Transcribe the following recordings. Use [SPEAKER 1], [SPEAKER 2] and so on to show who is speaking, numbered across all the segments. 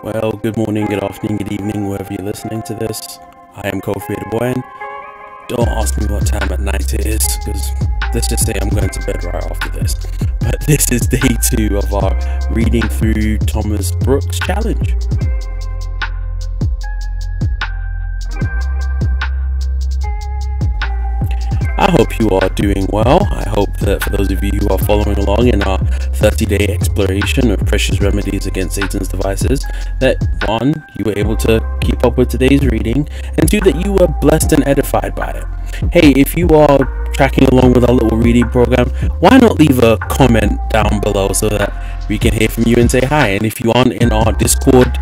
[SPEAKER 1] Well, good morning, good afternoon, good evening, wherever you're listening to this. I am Kofi Boyan. Don't ask me what time at night it is, because let's just say I'm going to bed right after this. But this is day 2 of our reading through Thomas Brooks challenge. I hope you are doing well. I hope that for those of you who are following along in our 30-day exploration of precious remedies against Satan's devices, that 1, you were able to keep up with today's reading, and 2, that you were blessed and edified by it. Hey, if you are tracking along with our little reading program, why not leave a comment down below so that we can hear from you and say hi? And if you aren't in our Discord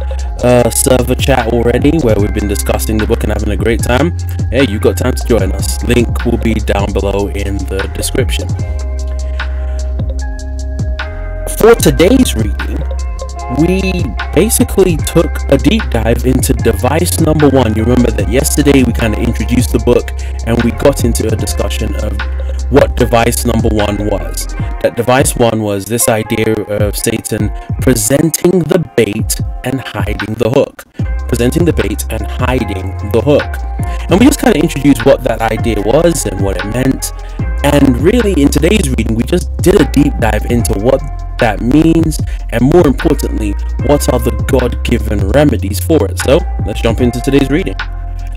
[SPEAKER 1] server chat already, where we've been discussing the book and having a great time, hey, you got time to join us. Link will be down below in the description. For today's reading, we basically took a deep dive into device number 1. You remember that yesterday we kind of introduced the book and we got into a discussion of what device number 1 was. That device 1 was this idea of Satan presenting the bait and hiding the hook. Presenting the bait and hiding the hook. And we just kind of introduced what that idea was and what it meant. And really in today's reading, we just did a deep dive into what that means, and more importantly, what are the God-given remedies for it. So let's jump into today's reading.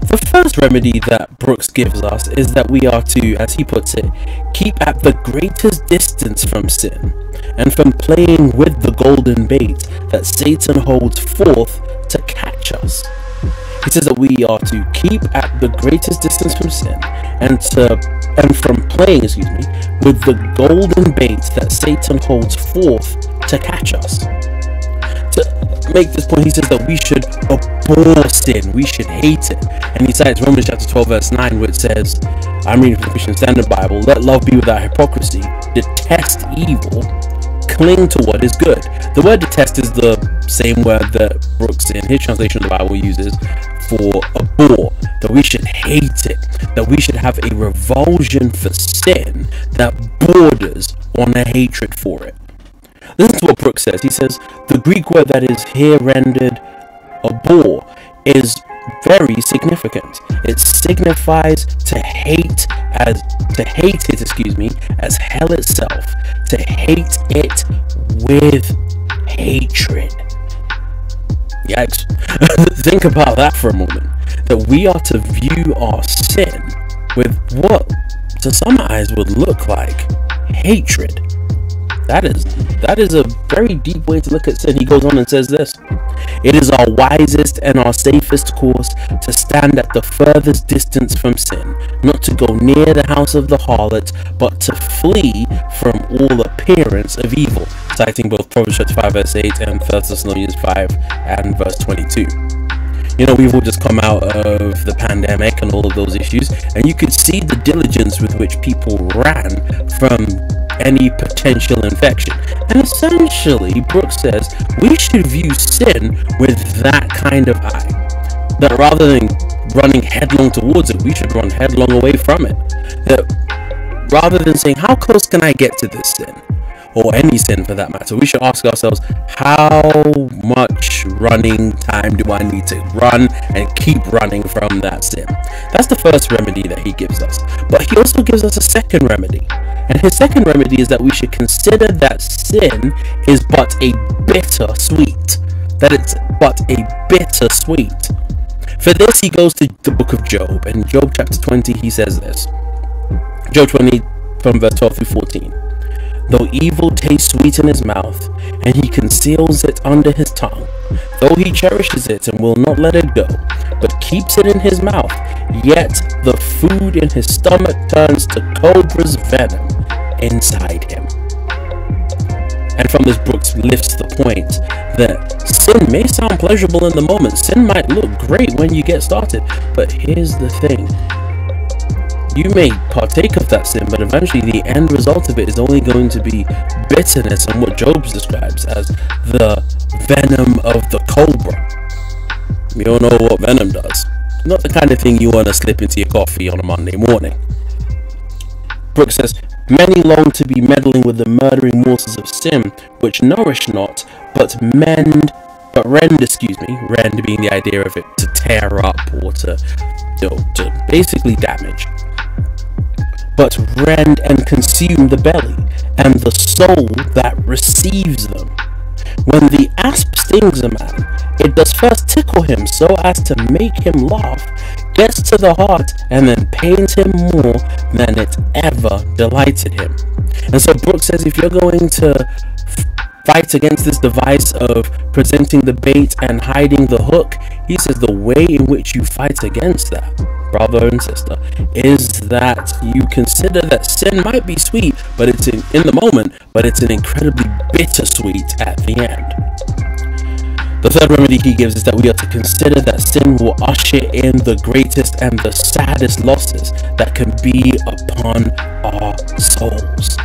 [SPEAKER 1] The first remedy that Brooks gives us is that we are to, as he puts it, keep at the greatest distance from sin and from playing with the golden bait that Satan holds forth to catch us. He says that we are to keep at the greatest distance from sin and from playing, with the golden bait that Satan holds forth to catch us. To make this point, he says that we should abhor sin, we should hate it. And he cites Romans chapter 12 verse 9, which says, I'm reading from the Christian Standard Bible, let love be without hypocrisy, detest evil, cling to what is good. The word detest is the same word that Brooks in his translation of the Bible uses for abhor, that we should hate it, that we should have a revulsion for sin that borders on a hatred for it. Listen to what Brooks says. He says the Greek word that is here rendered abhor is very significant. It signifies to hate it, as hell itself, to hate it with hatred. Yikes. Think about that for a moment. That we are to view our sin with what to some eyes would look like hatred. That is a very deep way to look at sin. He goes on and says this: it is our wisest and our safest course to stand at the furthest distance from sin, not to go near the house of the harlot, but to flee from all appearance of evil. Citing both Proverbs chapter 5 verse 8 and 1 Thessalonians 5 and verse 22. You know, we've all just come out of the pandemic and all of those issues, and you could see the diligence with which people ran from any potential infection. And essentially, Brooks says we should view sin with that kind of eye. That rather than running headlong towards it, we should run headlong away from it. That rather than saying, how close can I get to this sin? Or any sin for that matter, we should ask ourselves, how much running time do I need to run and keep running from that sin? That's the first remedy that he gives us. But he also gives us a second remedy. And his second remedy is that we should consider that sin is but a bitter sweet. That it's but a bitter sweet. For this, he goes to the book of Job. And Job chapter 20, he says this. Job 20 from verse 12 through 14. Though evil tastes sweet in his mouth, and he conceals it under his tongue, though he cherishes it and will not let it go, but keeps it in his mouth, yet the food in his stomach turns to cobra's venom inside him. And from this, Brooks lifts the point that sin may sound pleasurable in the moment, sin might look great when you get started, but here's the thing. You may partake of that sin, but eventually the end result of it is only going to be bitterness and what Job describes as the venom of the cobra. We all know what venom does. Not the kind of thing you want to slip into your coffee on a Monday morning. Brooks says, many long to be meddling with the murdering waters of sin, which nourish not, but rend, excuse me, rend being the idea of it to tear up or to, to basically damage, but rend and consume the belly and the soul that receives them. When the asp stings a man, it does first tickle him so as to make him laugh, gets to the heart, and then pains him more than it ever delighted him. And so Brooks says, if you're going to fight against this device of presenting the bait and hiding the hook, he says the way in which you fight against that, brother and sister, is that you consider that sin might be sweet, but it's in the moment, but it's an incredibly bittersweet at the end. The third remedy he gives is that we are to consider that sin will usher in the greatest and the saddest losses that can be upon our souls.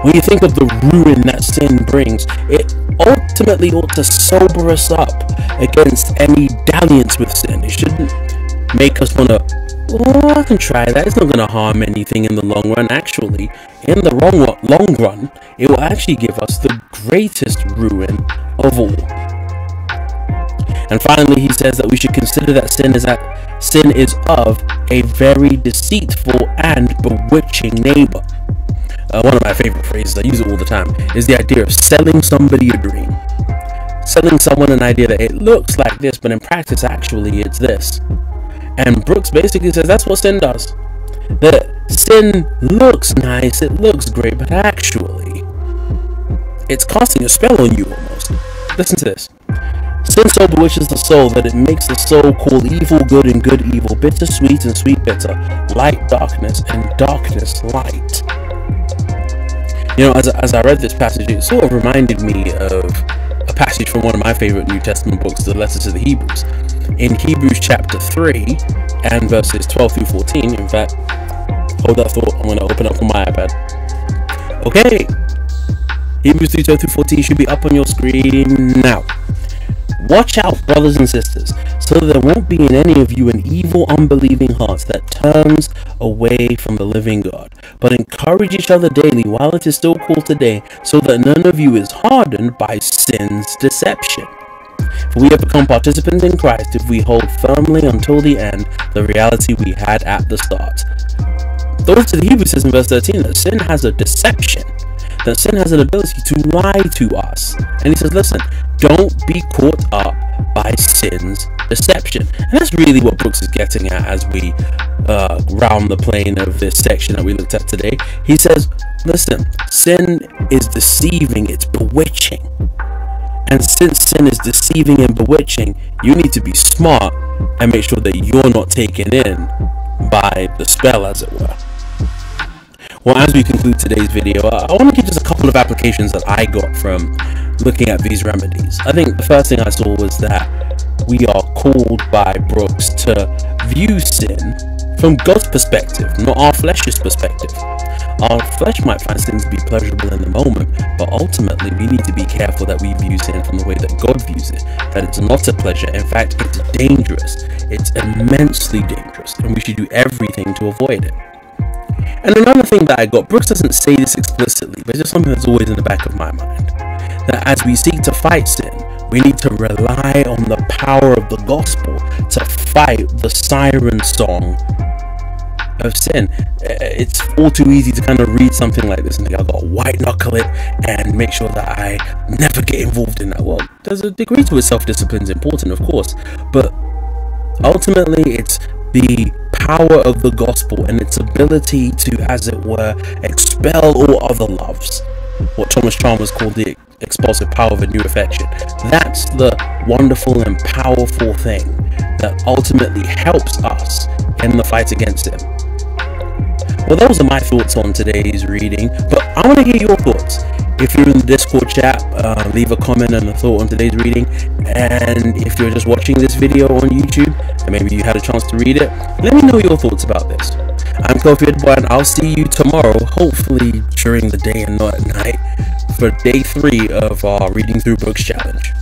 [SPEAKER 1] When you think of the ruin that sin brings, it ultimately ought to sober us up against any dalliance with sin. It shouldn't make us want to, oh, I can try that, it's not going to harm anything in the long run. Actually, in the long run, it will actually give us the greatest ruin of all. And finally, he says that we should consider that sin is of a very deceitful and bewitching neighbor. One of my favorite phrases, I use it all the time, is the idea of selling somebody a dream. Selling someone an idea that it looks like this, but in practice, actually, it's this. And Brooks basically says that's what sin does. That sin looks nice, it looks great, but actually, it's casting a spell on you almost. Listen to this. Sin so bewitches the soul that it makes the soul call evil good and good evil, bitter sweet and sweet bitter, light darkness and darkness light. You know, as I read this passage, it sort of reminded me of a passage from one of my favorite New Testament books, the letter to the Hebrews. In Hebrews chapter 3 and verses 12 through 14, in fact, hold that thought, I'm going to open up on my iPad. Okay, Hebrews 3, 12 through 14 should be up on your screen now. Watch out, brothers and sisters, so that there won't be in any of you an evil, unbelieving heart that turns away from the living God. But encourage each other daily while it is still called today, so that none of you is hardened by sin's deception. For we have become participants in Christ if we hold firmly until the end the reality we had at the start. The author of the Hebrews says in verse 13 that sin has a deception, that sin has an ability to lie to us. And he says, listen, don't be caught up by sin's deception. And that's really what Brooks is getting at as we round the plane of this section that we looked at today. He says, listen, sin is deceiving, it's bewitching. And since sin is deceiving and bewitching, you need to be smart and make sure that you're not taken in by the spell, as it were. Well, as we conclude today's video, I want to give just a couple of applications that I got from looking at these remedies. I think the first thing I saw was that we are called by Brooks to view sin from God's perspective, not our flesh's perspective. Our flesh might find sin to be pleasurable in the moment, but ultimately we need to be careful that we view sin from the way that God views it, that it's not a pleasure. In fact, it's dangerous. It's immensely dangerous, and we should do everything to avoid it. And another thing that I got, Brooks doesn't say this explicitly, but it's just something that's always in the back of my mind, that as we seek to fight sin, we need to rely on the power of the gospel to fight the siren song of sin. It's all too easy to kind of read something like this and think, I've got to white knuckle it and make sure that I never get involved in that. Well, there's a degree to which self-discipline is important, of course, but ultimately it's the power of the gospel and its ability to, as it were, expel all other loves. What Thomas Chalmers called the expulsive power of a new affection. That's the wonderful and powerful thing that ultimately helps us in the fight against it. Well, those are my thoughts on today's reading, but I want to hear your thoughts. If you're in the Discord chat, leave a comment and a thought on today's reading. And if you're just watching this video on YouTube, and maybe you had a chance to read it, let me know your thoughts about this. I'm Kofi Edboy, and I'll see you tomorrow, hopefully during the day and not at night, for day 3 of our Reading Through Books challenge.